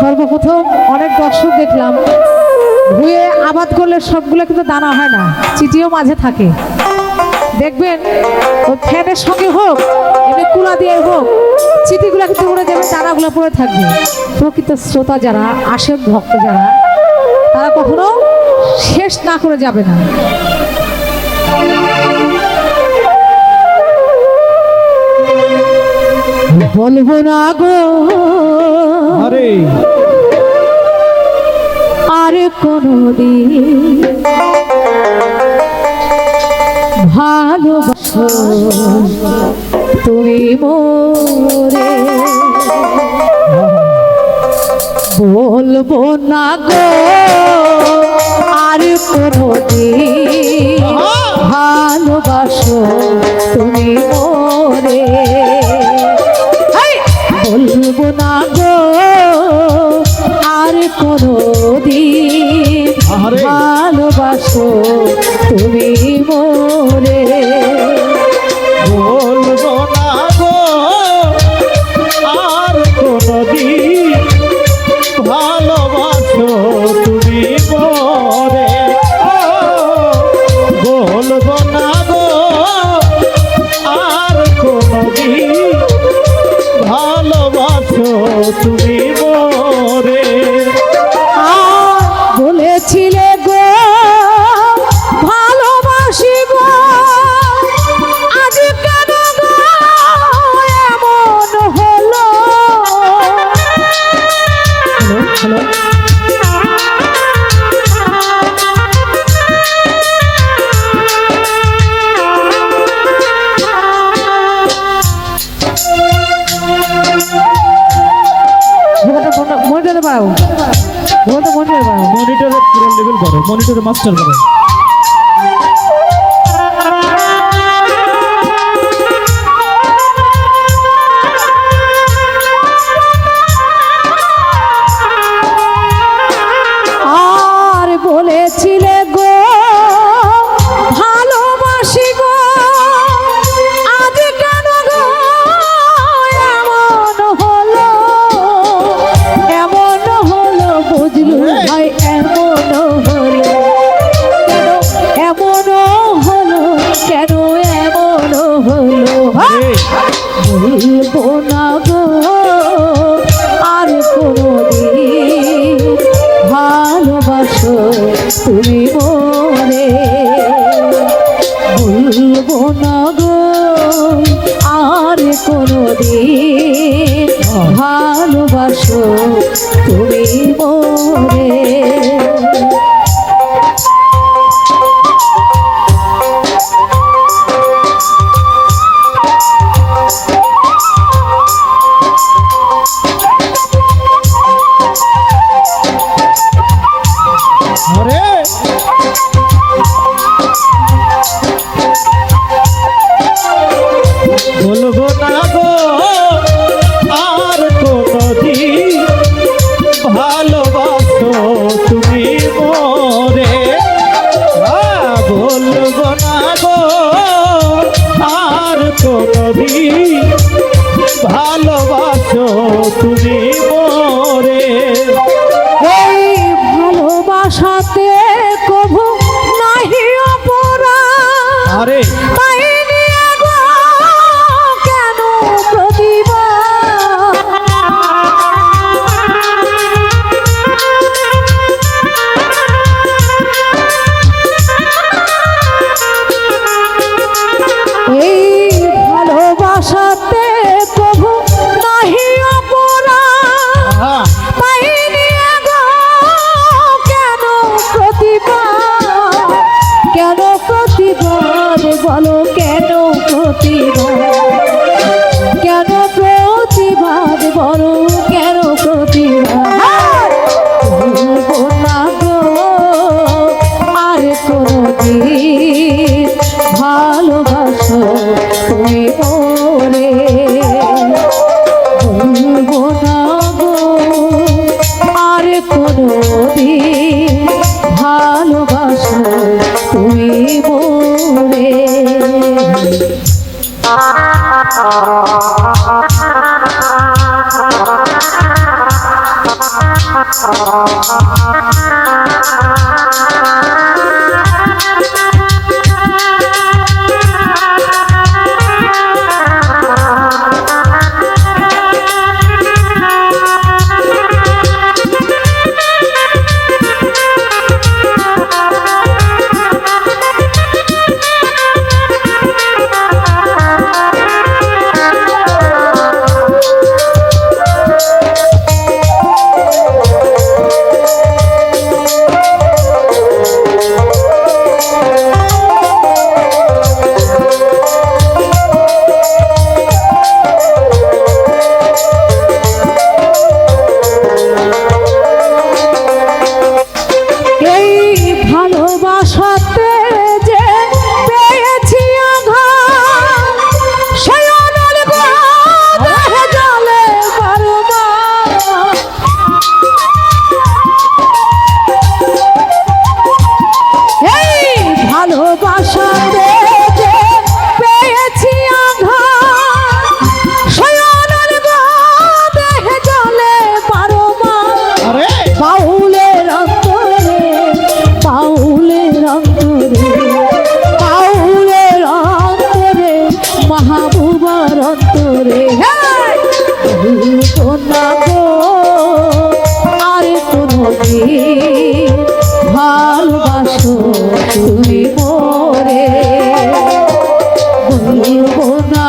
সর্বপ্রথম অনেক দর্শক দেখলাম ভুয়ে আবাদ করলে সবগুলো কিন্তু দানা হয় না, চিটিও মাঝে থাকে। দেখবেন ওই ফ্যানের সঙ্গে হোক এমনি কুলা দিয়ে হোক চিটিগুলো কিন্তু উড়ে যাবে, দানাগুলো পড়ে থাকবে। প্রকৃত শ্রোতা যারা আসেন, ভক্ত যারা, তারা কখনো শেষ না করে যাবে না। বলবো না গো আরে আর কোনদিন ভালোবাসো তুমি মোরে, বলবো না গো আর কোনদিন ভালোবাসো তুমি মোরে, বলবো না গো আর কোনদিন ভালোবাসো তুমি মোরে, বলবো না গো আর কোনদিন ভালোবাসো তুমি মোরে, বলবো না গো আর কোনদিন ভালোবাসো তুমি মোরে। বলেছিলে গো ভালোবাসি গো, আজ কেন গো এমন হলো। হ্যালো মনিটরে পাও, মনিটরে পুরো লেভেল করো, মনিটরে মাস্টার করো। আর বলেছিলে গো ভালোবাসি গো, আজ কেন গো এমন হলো, এমন হলো বুঝলু ভাই, এমন হলো কেন, এমন হলো কেন, এমন হলো। বলবো না গো আর কোনদিন ভালোবাসো তুমি মোরে, বলবো না গো আর কোনদিন ভালোবাসো তুমি মোরে। আরে বলবো না গো আর কোনদিন ভালোবাসো তুমি মোরে, বলবো না গো আর কোনদিন ভালোবাসো তুমি মোরে। এই ভালোবাসাতে কভু নাহি অপরাধ, আরে তাই নিয়ে গো কেন প্রতিবাদ। এই ভালোবাসাতে কভু নাহি অপরাধ, তাই নিয়ে গো কেন প্রতিবাদ, কেন প্রতিবাদ বলো, কেন প্রতিবাদ, কেন প্রতিবাদ বলো, কেন প্রতিবাদ। বলবো না গো আর কোনদিন ভালোবাসো তুমি মোরে, বলবো না গো আর কোনদিন ভালোবাসো তুমি মোরে। ভালোবাসাতে যে পেয়েছি আঘাত, শয়নের দেহে জ্বলে বারবার। এই ভালোবাসাতে যে পেয়েছি আঘাত, শয়নের দেহে জ্বলে বারবার। আরে বাউলের অন্তরে, বাউলের অন্তরে, বাউলের অন্তরে, মাহবুবার অন্তরে। ভুলবো না গো আর কোনদিন, ভালোবাসো তুমি মোরে। ভুলবো না